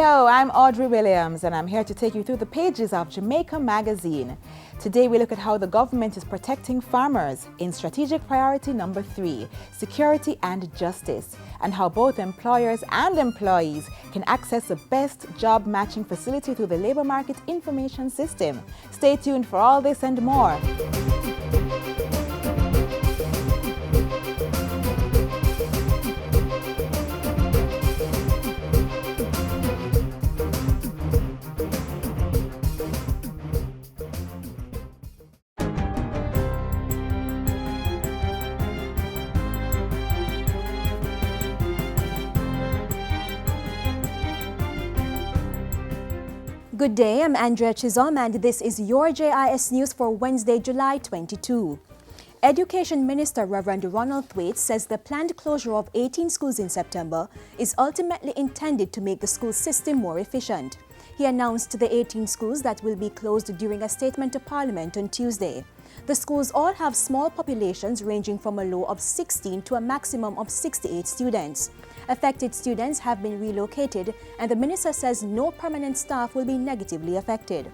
Hello, I'm Audrey Williams and I'm here to take you through the pages of Jamaica magazine. Today we look at how the government is protecting farmers in strategic priority number 3, security and justice, and how both employers and employees can access the best job matching facility through the Labour Market Information System. Stay tuned for all this and more. Good day, I'm Andrea Chizom and this is your JIS News for Wednesday, July 22. Education Minister Reverend Ronald Thwaites says the planned closure of 18 schools in September is ultimately intended to make the school system more efficient. He announced the 18 schools that will be closed during a statement to Parliament on Tuesday. The schools all have small populations ranging from a low of 16 to a maximum of 68 students. Affected students have been relocated and the minister says no permanent staff will be negatively affected.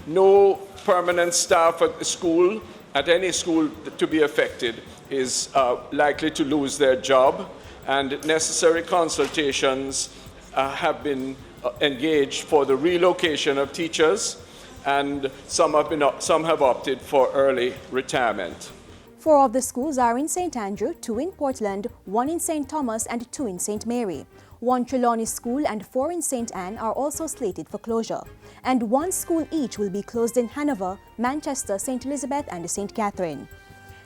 No permanent staff at the school, at any school to be affected, is likely to lose their job, and necessary consultations have been engaged for the relocation of teachers, and some have opted for early retirement. 4 of the schools are in St. Andrew, 2 in Portland, 1 in St. Thomas and 2 in St. Mary. 1 Trelawney School and 4 in St. Anne are also slated for closure. And 1 school each will be closed in Hanover, Manchester, St. Elizabeth and St. Catherine.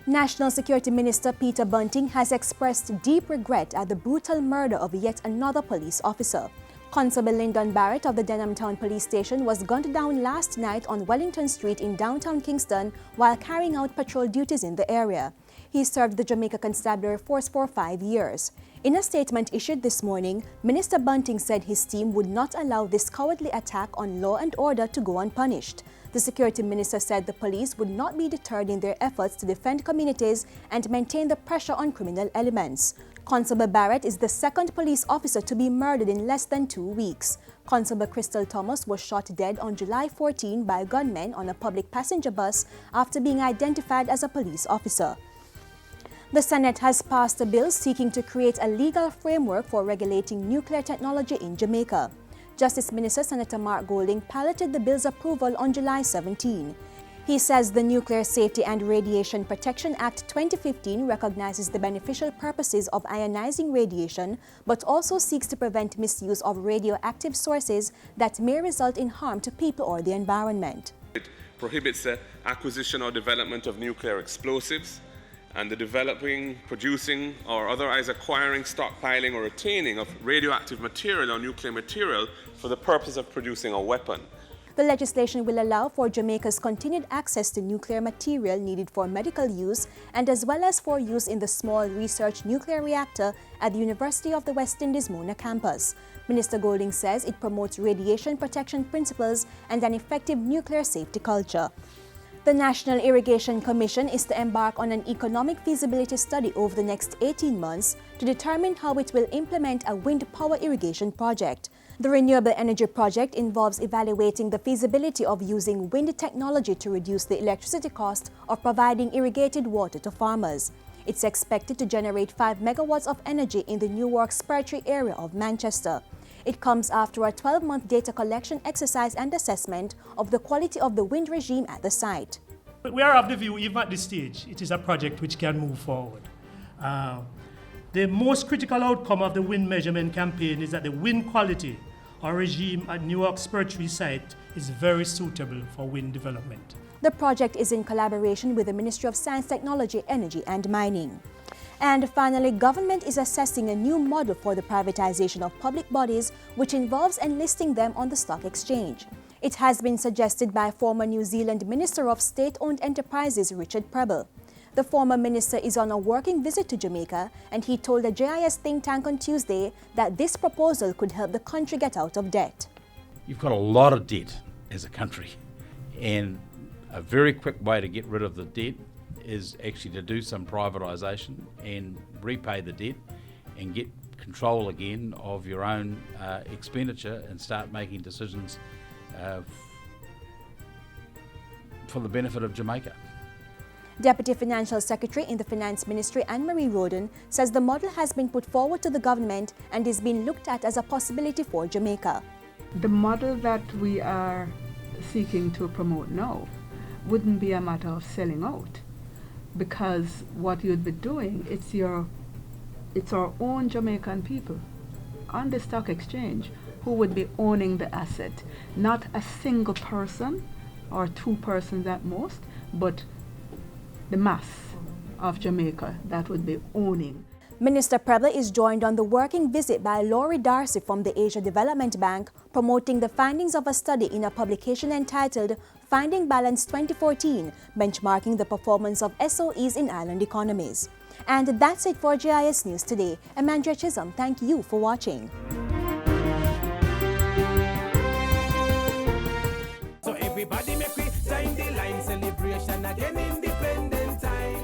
National Security Minister Peter Bunting has expressed deep regret at the brutal murder of yet another police officer. Constable Lyndon Barrett of the Denham Town Police Station was gunned down last night on Wellington Street in downtown Kingston while carrying out patrol duties in the area. He served the Jamaica Constabulary Force for 5 years. In a statement issued this morning, Minister Bunting said his team would not allow this cowardly attack on law and order to go unpunished. The Security Minister said the police would not be deterred in their efforts to defend communities and maintain the pressure on criminal elements. Constable Barrett is the 2nd police officer to be murdered in less than 2 weeks. Constable Crystal Thomas was shot dead on July 14 by gunmen on a public passenger bus after being identified as a police officer. The Senate has passed a bill seeking to create a legal framework for regulating nuclear technology in Jamaica. Justice Minister Senator Mark Golding piloted the bill's approval on July 17. He says the Nuclear Safety and Radiation Protection Act 2015 recognizes the beneficial purposes of ionizing radiation, but also seeks to prevent misuse of radioactive sources that may result in harm to people or the environment. It prohibits the acquisition or development of nuclear explosives and the developing, producing, or otherwise acquiring, stockpiling, or retaining of radioactive material or nuclear material for the purpose of producing a weapon. The legislation will allow for Jamaica's continued access to nuclear material needed for medical use and as well as for use in the small research nuclear reactor at the University of the West Indies Mona campus. Minister Golding says it promotes radiation protection principles and an effective nuclear safety culture. The National Irrigation Commission is to embark on an economic feasibility study over the next 18 months to determine how it will implement a wind power irrigation project. The renewable energy project involves evaluating the feasibility of using wind technology to reduce the electricity cost of providing irrigated water to farmers. It's expected to generate 5 megawatts of energy in the Newark Spurtree area of Manchester. It comes after a 12-month data collection exercise and assessment of the quality of the wind regime at the site. We are of the view, even at this stage, it is a project which can move forward. The most critical outcome of the wind measurement campaign is that the wind quality or regime at Newark Spurtree site is very suitable for wind development. The project is in collaboration with the Ministry of Science, Technology, Energy and Mining. And finally, government is assessing a new model for the privatization of public bodies, which involves enlisting them on the stock exchange. It has been suggested by former New Zealand Minister of State-Owned Enterprises, Richard Prebble. The former minister is on a working visit to Jamaica, and he told a JIS think tank on Tuesday that this proposal could help the country get out of debt. You've got a lot of debt as a country, and a very quick way to get rid of the debt is actually to do some privatisation and repay the debt and get control again of your own expenditure and start making decisions for the benefit of Jamaica. Deputy Financial Secretary in the Finance Ministry, Anne-Marie Roden, says the model has been put forward to the government and is being looked at as a possibility for Jamaica. The model that we are seeking to promote now wouldn't be a matter of selling out, because what you'd be doing, it's our own Jamaican people on the stock exchange who would be owning the asset, not a single person or two persons at most, but the mass of Jamaica that would be owning. Minister Preble is joined on the working visit by Laurie Darcy from the Asia Development Bank, promoting the findings of a study in a publication entitled Finding Balance 2014, benchmarking the performance of SOEs in island economies. And that's it for GIS News today. I'm Andrea Chisholm. Thank you for watching. So everybody make we join the line, celebration again, independent time.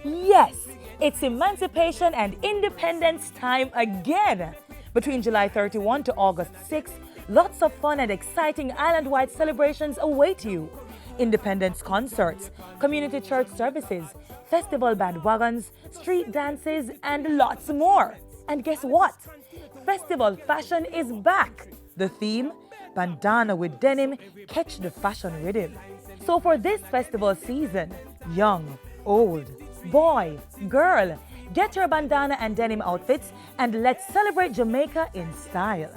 Yes, it's Emancipation and Independence time again. Between July 31 to August 6, lots of fun and exciting island-wide celebrations await you. Independence concerts, community church services, festival bandwagons, street dances, and lots more. And guess what? Festival fashion is back. The theme? Bandana with denim, catch the fashion rhythm. So for this festival season, young, old, boy, girl, get your bandana and denim outfits and let's celebrate Jamaica in style.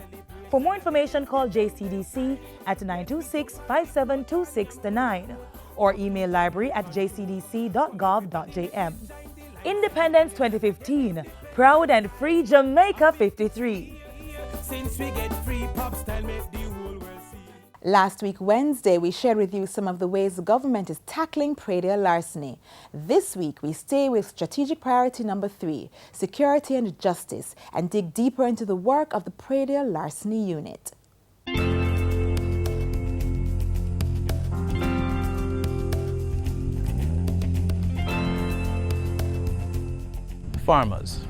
For more information, call JCDC at 926-5726-9 or email library@jcdc.gov.jm. Independence 2015, proud and free Jamaica 53. Since we get free pop style, make the whole world see. Last week, Wednesday, we shared with you some of the ways the government is tackling predial larceny. This week, we stay with strategic priority number 3, security and justice, and dig deeper into the work of the predial larceny unit. Farmers,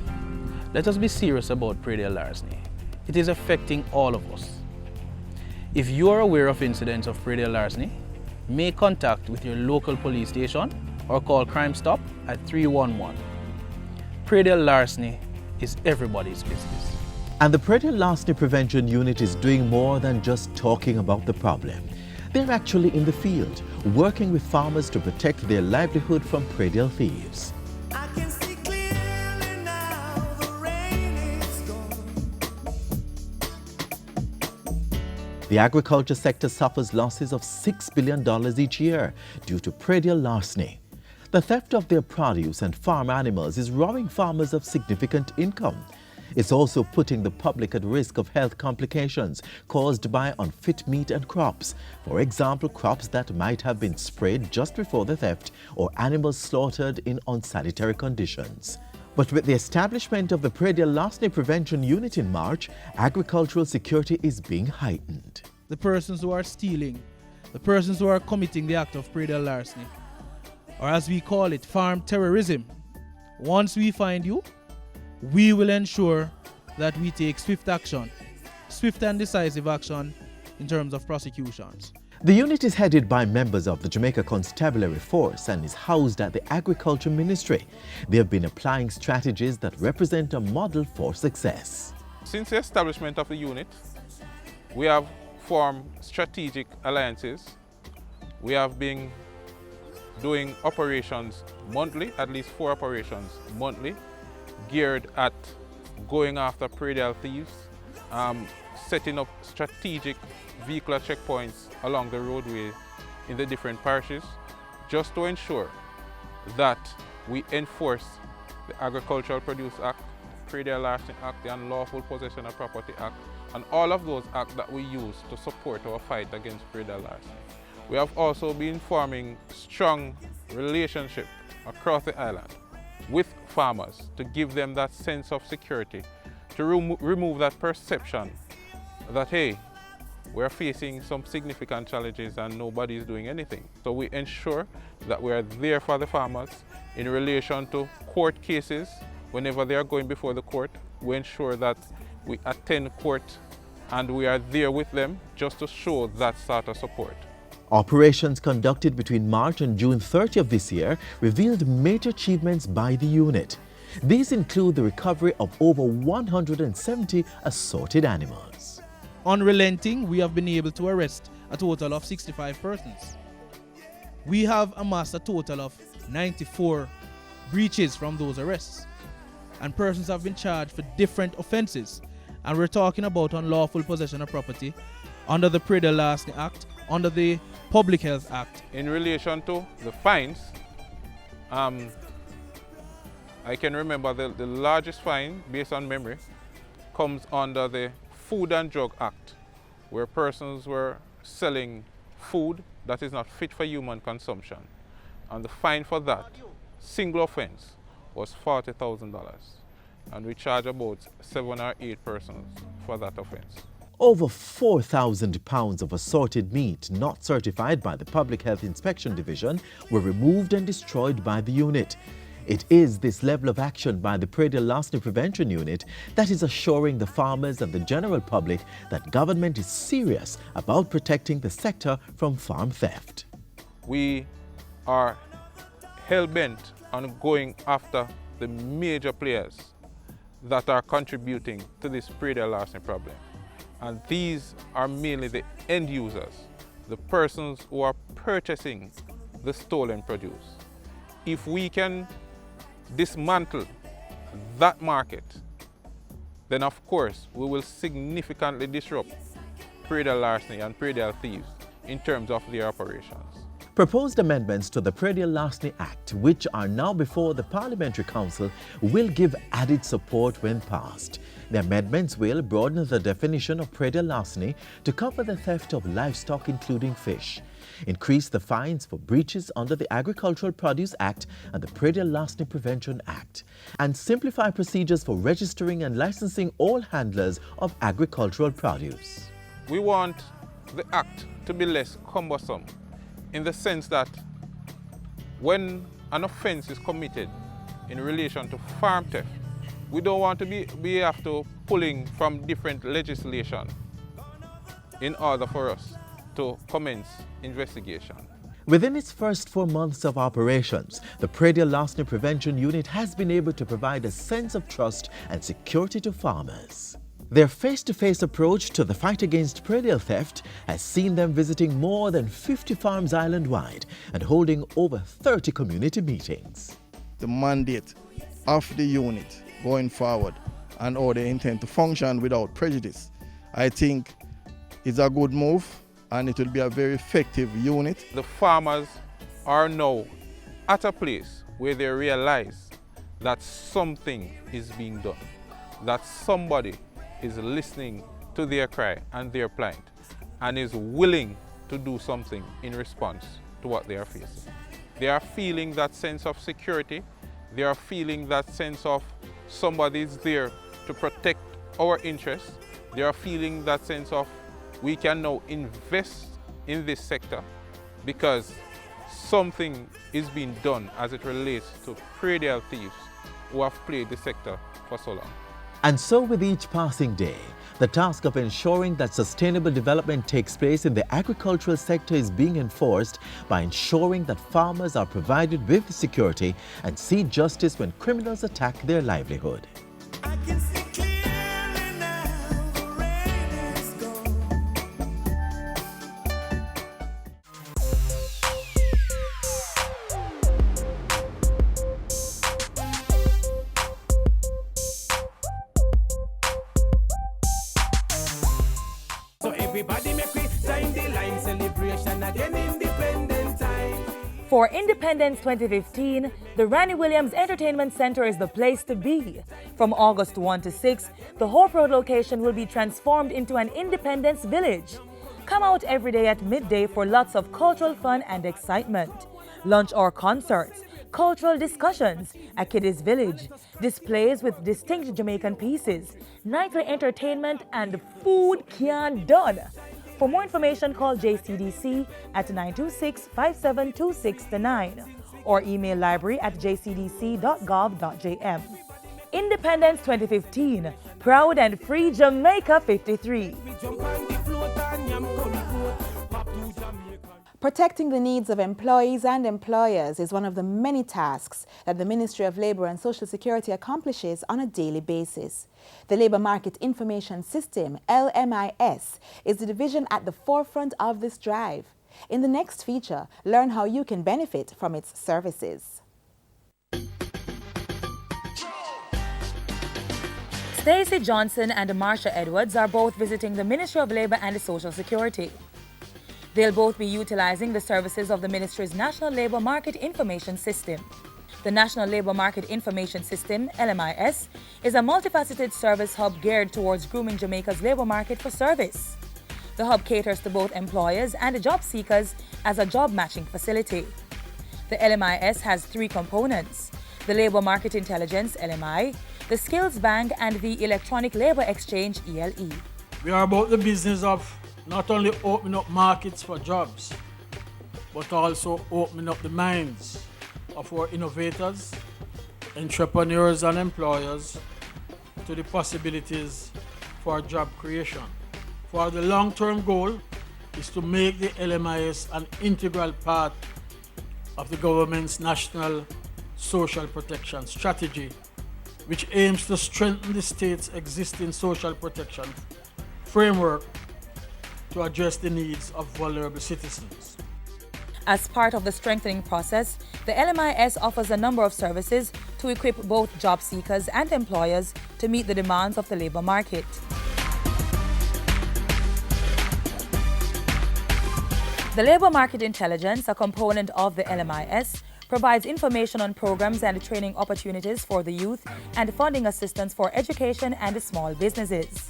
let us be serious about predial larceny. It is affecting all of us. If you are aware of incidents of predial larceny, make contact with your local police station or call Crime Stop at 311. Predial larceny is everybody's business. And the Predial Larceny Prevention Unit is doing more than just talking about the problem. They're actually in the field, working with farmers to protect their livelihood from predial thieves. I can see clearly now, the rain is gone. The agriculture sector suffers losses of $6 billion each year due to predial larceny. The theft of their produce and farm animals is robbing farmers of significant income. It's also putting the public at risk of health complications caused by unfit meat and crops. For example, crops that might have been sprayed just before the theft or animals slaughtered in unsanitary conditions. But with the establishment of the Predial Larceny Prevention Unit in March, agricultural security is being heightened. The persons who are stealing, the persons who are committing the act of predial larceny, or as we call it, farm terrorism, once we find you, we will ensure that we take swift action, swift and decisive action in terms of prosecutions. The unit is headed by members of the Jamaica Constabulary Force and is housed at the Agriculture Ministry. They have been applying strategies that represent a model for success. Since the establishment of the unit, we have formed strategic alliances. We have been doing operations monthly, at least 4 operations monthly, geared at going after predial thieves, setting up strategic vehicular checkpoints along the roadway in the different parishes, just to ensure that we enforce the Agricultural Produce Act, Predial Larceny Act, the Unlawful Possession of Property Act, and all of those acts that we use to support our fight against predial larceny. We have also been forming strong relationship across the island with farmers to give them that sense of security, to remove that perception that, hey, we're facing some significant challenges and nobody is doing anything. So we ensure that we are there for the farmers in relation to court cases whenever they are going before the court, we ensure that we attend court and we are there with them just to show that sort of support. Operations conducted between March and June 30 of this year revealed major achievements by the unit. These include the recovery of over 170 assorted animals. Unrelenting, we have been able to arrest a total of 65 persons. We have amassed a total of 94 breaches from those arrests, and persons have been charged for different offenses. And we're talking about unlawful possession of property under the Predial Larceny Act, under the Public Health Act. In relation to the fines, I can remember the largest fine, based on memory, comes under the Food and Drug Act, where persons were selling food that is not fit for human consumption. And the fine for that, single offense, was $40,000. And we charge about 7 or 8 persons for that offense. Over 4,000 pounds of assorted meat not certified by the Public Health Inspection Division were removed and destroyed by the unit. It is this level of action by the Predial Larceny Prevention Unit that is assuring the farmers and the general public that government is serious about protecting the sector from farm theft. We are hell-bent on going after the major players that are contributing to this Predial larceny problem. And these are mainly the end users, the persons who are purchasing the stolen produce. If we can dismantle that market, then of course we will significantly disrupt Predial larceny and Predial thieves in terms of their operations. Proposed amendments to the Predial Larceny Act, which are now before the Parliamentary Council, will give added support when passed. The amendments will broaden the definition of Predial larceny to cover the theft of livestock, including fish, increase the fines for breaches under the Agricultural Produce Act and the Predial Larceny Prevention Act, and simplify procedures for registering and licensing all handlers of agricultural produce. We want the act to be less cumbersome, in the sense that when an offense is committed in relation to farm theft, we don't want to be after pulling from different legislation in order for us to commence investigation. Within its first 4 months of operations, the Predial Larceny Prevention Unit has been able to provide a sense of trust and security to farmers. Their face-to-face approach to the fight against predial theft has seen them visiting more than 50 farms island-wide and holding over 30 community meetings. The mandate of the unit going forward and how they intend to function without prejudice, I think is a good move, and it will be a very effective unit. The farmers are now at a place where they realize that something is being done, that somebody is listening to their cry and their plight and is willing to do something in response to what they are facing. They are feeling that sense of security. They are feeling that sense of somebody is there to protect our interests. They are feeling that sense of we can now invest in this sector because something is being done as it relates to predial thieves who have played the sector for so long. And so with each passing day, the task of ensuring that sustainable development takes place in the agricultural sector is being enforced by ensuring that farmers are provided with security and see justice when criminals attack their livelihood. Everybody make we join the line, celebration again, independent time. For Independence 2015, the Ranny Williams Entertainment Center is the place to be. From August 1 to 6, the Hope Road location will be transformed into an Independence Village. Come out every day at midday for lots of cultural fun and excitement. Lunch or concerts, cultural discussions, a kiddies village, displays with distinct Jamaican pieces, nightly entertainment, and food can done. For more information, call JCDC at 926-5726-9 or email library@jcdc.gov.jm. Independence 2015, proud and free Jamaica 53. Protecting the needs of employees and employers is one of the many tasks that the Ministry of Labour and Social Security accomplishes on a daily basis. The Labour Market Information System, LMIS, is the division at the forefront of this drive. In the next feature, learn how you can benefit from its services. Stacey Johnson and Marsha Edwards are both visiting the Ministry of Labour and Social Security. They'll both be utilizing the services of the Ministry's National Labour Market Information System. The National Labour Market Information System, LMIS, is a multifaceted service hub geared towards grooming Jamaica's labour market for service. The hub caters to both employers and job seekers as a job matching facility. The LMIS has three components: the Labour Market Intelligence, LMI, the Skills Bank, and the Electronic Labour Exchange, ELE. We are about the business of not only opening up markets for jobs, but also opening up the minds of our innovators, entrepreneurs and employers to the possibilities for job creation. For the long-term goal is to make the LMIS an integral part of the government's national social protection strategy, which aims to strengthen the state's existing social protection framework to address the needs of vulnerable citizens. As part of the strengthening process, the LMIS offers a number of services to equip both job seekers and employers to meet the demands of the labour market. The Labour Market Intelligence, a component of the LMIS, provides information on programs and training opportunities for the youth and funding assistance for education and small businesses.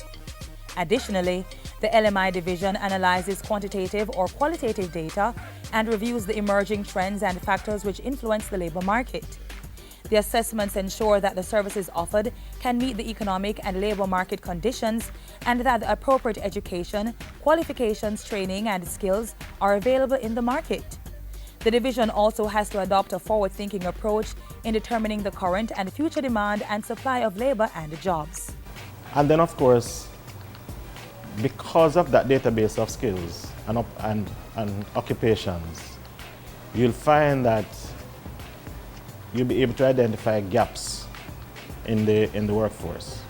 Additionally, the LMI division analyzes quantitative or qualitative data and reviews the emerging trends and factors which influence the labour market. The assessments ensure that the services offered can meet the economic and labour market conditions and that the appropriate education, qualifications, training and skills are available in the market. The division also has to adopt a forward-thinking approach in determining the current and future demand and supply of labour and jobs. And then, of course, because of that database of skills and occupations, you'll find that you'll be able to identify gaps in the workforce.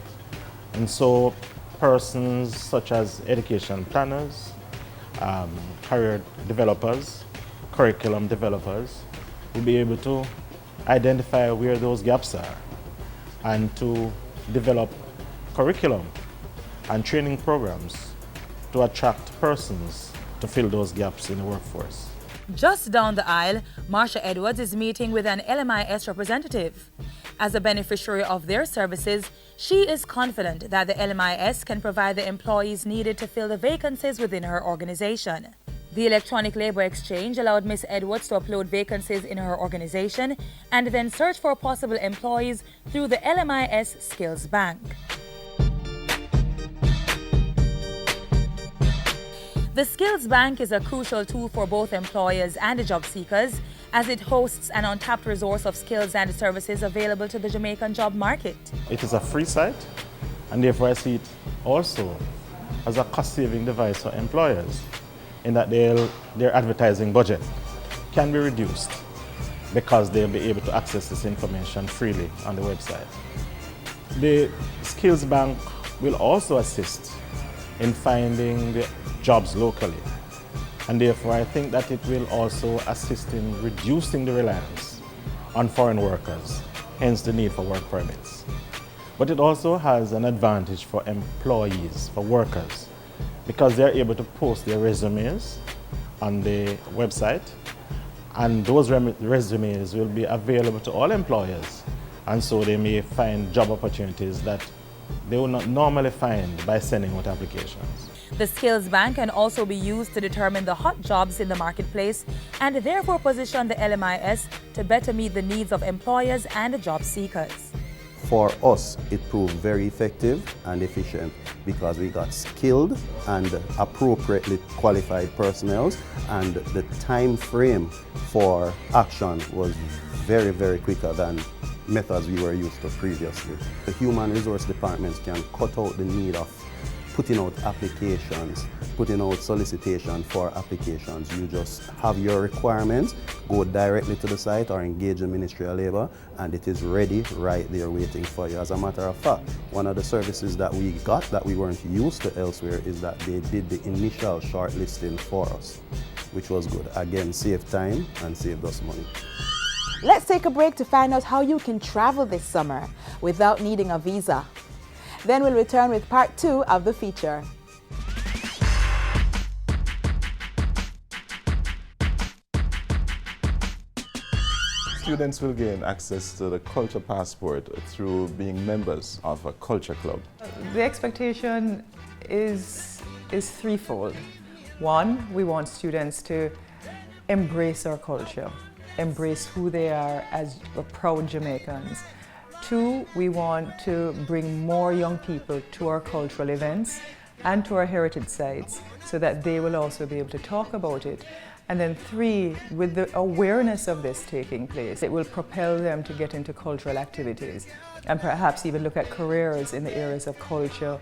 And so persons such as education planners, career developers, curriculum developers will be able to identify where those gaps are and to develop curriculum and training programs to attract persons to fill those gaps in the workforce. Just down the aisle, Marsha Edwards is meeting with an LMIS representative. As a beneficiary of their services, she is confident that the LMIS can provide the employees needed to fill the vacancies within her organization. The Electronic Labour Exchange allowed Ms. Edwards to upload vacancies in her organization and then search for possible employees through the LMIS Skills Bank. The Skills Bank is a crucial tool for both employers and job seekers as it hosts an untapped resource of skills and services available to the Jamaican job market. It is a free site, and therefore I see it also as a cost-saving device for employers in that their advertising budget can be reduced because they'll be able to access this information freely on the website. The Skills Bank will also assist in finding the jobs locally, and therefore I think that it will also assist in reducing the reliance on foreign workers, hence the need for work permits. But it also has an advantage for employees, for workers, because they're able to post their resumes on the website, and those resumes will be available to all employers, and so they may find job opportunities that they will not normally find by sending out applications. The Skills Bank can also be used to determine the hot jobs in the marketplace and therefore position the LMIS to better meet the needs of employers and job seekers. For us, it proved very effective and efficient because we got skilled and appropriately qualified personnel, and the time frame for action was very, very quicker than methods we were used to previously. The human resource departments can cut out the need of putting out applications, putting out solicitation for applications. You just have your requirements, go directly to the site or engage the Ministry of Labour, and it is ready right there waiting for you. As a matter of fact, one of the services that we got that we weren't used to elsewhere is that they did the initial shortlisting for us, which was good. Again, save time and saved us money. Let's take a break to find out how you can travel this summer without needing a visa. Then we'll return with part 2 of the feature. Students will gain access to the culture passport through being members of a culture club. The expectation is threefold. One, we want students to embrace our culture, embrace who they are as proud Jamaicans. Two, we want to bring more young people to our cultural events and to our heritage sites so that they will also be able to talk about it. And then three, with the awareness of this taking place, it will propel them to get into cultural activities and perhaps even look at careers in the areas of culture.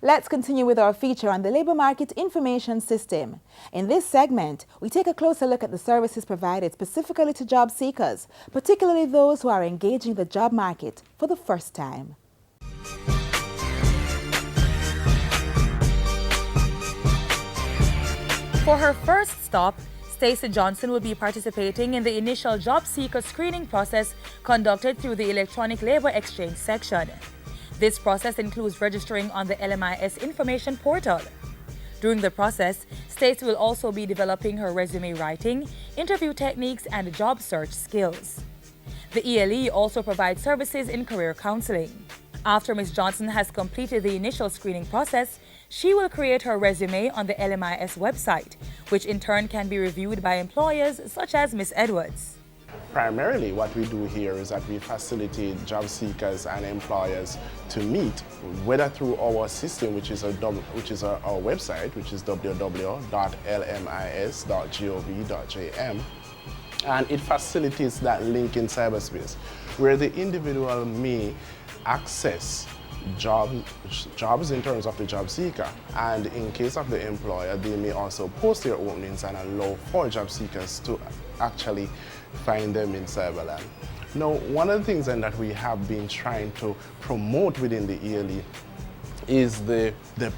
Let's continue with our feature on the Labour Market Information System. In this segment, we take a closer look at the services provided specifically to job seekers, particularly those who are engaging the job market for the first time. For her first stop, Stacey Johnson will be participating in the initial job seeker screening process conducted through the Electronic Labour Exchange section. This process includes registering on the LMIS information portal. During the process, Stacey will also be developing her resume writing, interview techniques, and job search skills. The ELE also provides services in career counseling. After Ms. Johnson has completed the initial screening process, she will create her resume on the LMIS website, which in turn can be reviewed by employers such as Ms. Edwards. Primarily, what we do here is that we facilitate job seekers and employers to meet, whether through our system, which is our website, which is www.lmis.gov.jm, and it facilitates that link in cyberspace, where the individual may access jobs in terms of the job seeker, and in case of the employer, they may also post their openings and allow for job seekers to actually find them in Cyberland. Now, one of the things that we have been trying to promote within the ELE is the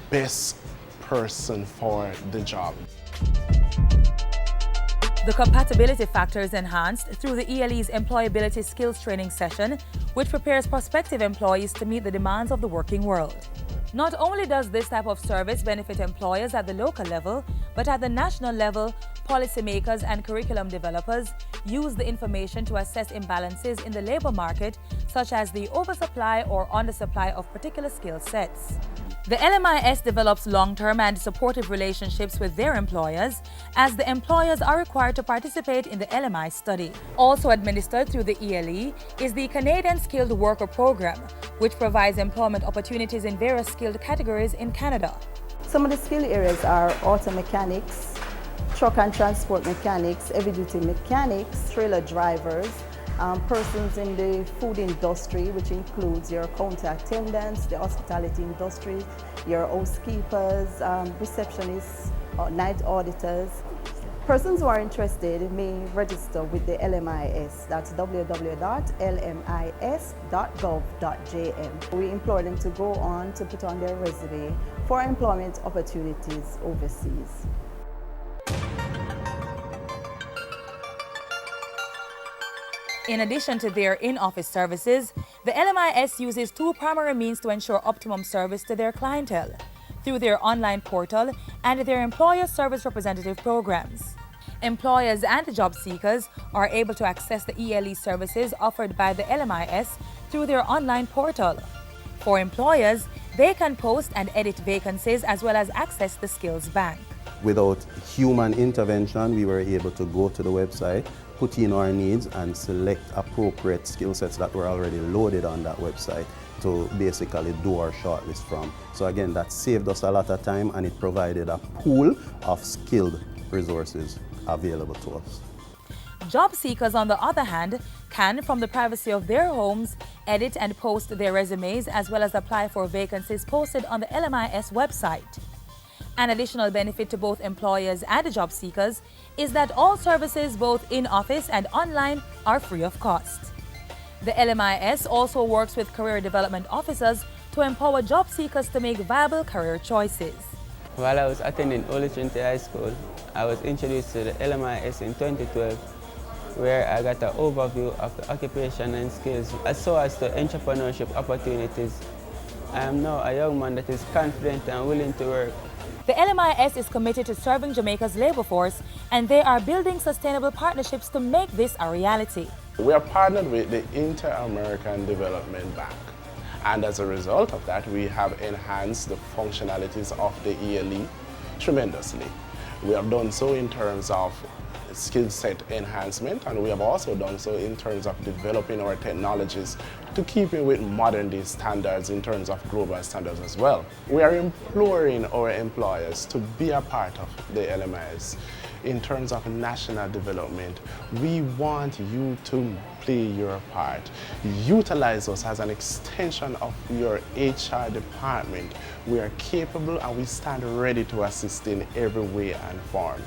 best person for the job. The compatibility factor is enhanced through the ELE's employability skills training session, which prepares prospective employees to meet the demands of the working world. Not only does this type of service benefit employers at the local level, but at the national level, policymakers and curriculum developers use the information to assess imbalances in the labor market, such as the oversupply or undersupply of particular skill sets. The LMIS develops long-term and supportive relationships with their employers, as the employers are required to participate in the LMI study. Also administered through the ELE is the Canadian Skilled Worker Program, which provides employment opportunities in various skilled categories in Canada. Some of the skill areas are auto mechanics, truck and transport mechanics, heavy-duty mechanics, trailer drivers, persons in the food industry, which includes your counter attendants, the hospitality industry, your housekeepers, receptionists, night auditors. Persons who are interested may register with the LMIS. That's www.lmis.gov.jm. We implore them to go on to put on their resume for employment opportunities overseas. In addition to their in-office services, the LMIS uses two primary means to ensure optimum service to their clientele, through their online portal and their employer service representative programs. Employers and job seekers are able to access the ELE services offered by the LMIS through their online portal. For employers, they can post and edit vacancies as well as access the skills bank. Without human intervention, we were able to go to the website, put in our needs and select appropriate skill sets that were already loaded on that website to basically do our shortlist from. So again, that saved us a lot of time and it provided a pool of skilled resources available to us. Job seekers, on the other hand, can, from the privacy of their homes, edit and post their resumes as well as apply for vacancies posted on the LMIS website. An additional benefit to both employers and job seekers is that all services, both in-office and online, are free of cost. The LMIS also works with career development officers to empower job seekers to make viable career choices. While I was attending Holy Trinity High School, I was introduced to the LMIS in 2012, where I got an overview of the occupation and skills as well as the entrepreneurship opportunities. I am now a young man that is confident and willing to work. The LMIS is committed to serving Jamaica's labor force, and they are building sustainable partnerships to make this a reality. We are partnered with the Inter-American Development Bank, and as a result of that, we have enhanced the functionalities of the ELE tremendously. We have done so in terms of skill set enhancement, and we have also done so in terms of developing our technologies to keep in with modern day standards in terms of global standards as well. We are imploring our employers to be a part of the LMIS. In terms of national development, we want you to play your part. Utilize us as an extension of your HR department. We are capable and we stand ready to assist in every way and form.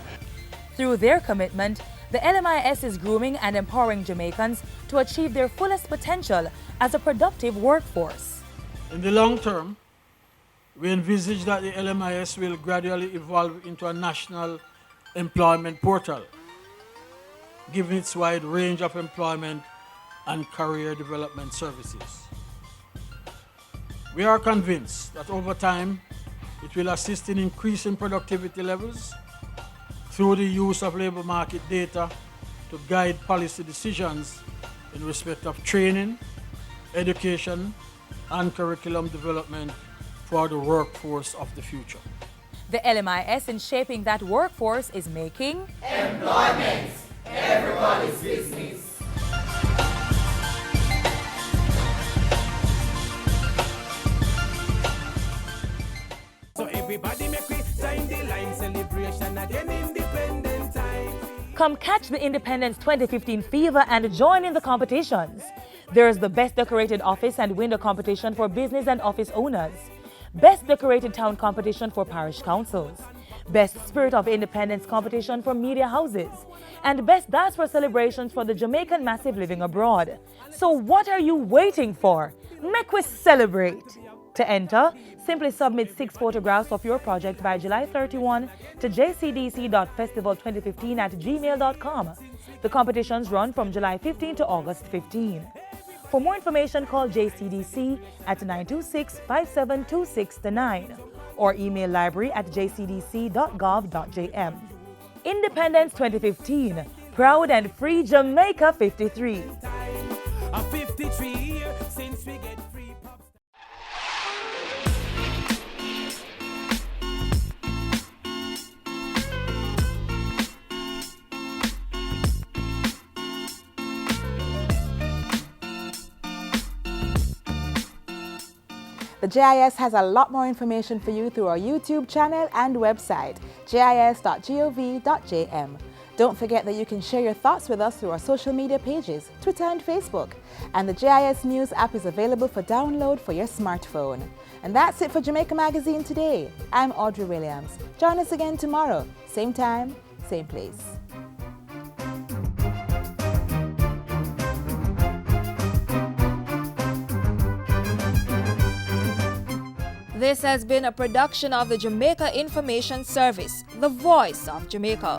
Through their commitment, the LMIS is grooming and empowering Jamaicans to achieve their fullest potential as a productive workforce. In the long term, we envisage that the LMIS will gradually evolve into a national employment portal, given its wide range of employment and career development services. We are convinced that over time, it will assist in increasing productivity levels through the use of labor market data to guide policy decisions in respect of training, education, and curriculum development for the workforce of the future. The LMIS in shaping that workforce is making employment everybody's business. So everybody make we sign the line, celebration again, independent time. Come catch the Independence 2015 fever and join in the competitions. There's the Best Decorated Office and Window competition for business and office owners, Best Decorated Town competition for parish councils, Best Spirit of Independence competition for media houses, and Best Diaspora celebrations for the Jamaican Massive Living Abroad. So what are you waiting for? Make we celebrate! To enter, simply submit 6 photographs of your project by July 31 to jcdc.festival2015@gmail.com. The competitions run from July 15 to August 15. For more information, call JCDC at 926-5726-9 or email library@jcdc.gov.jm. Independence 2015, proud and free Jamaica 53. A 53 year since we get free. The JIS has a lot more information for you through our YouTube channel and website, jis.gov.jm. Don't forget that you can share your thoughts with us through our social media pages, Twitter and Facebook. And the JIS News app is available for download for your smartphone. And that's it for Jamaica Magazine today. I'm Audrey Williams. Join us again tomorrow, same time, same place. This has been a production of the Jamaica Information Service, the voice of Jamaica.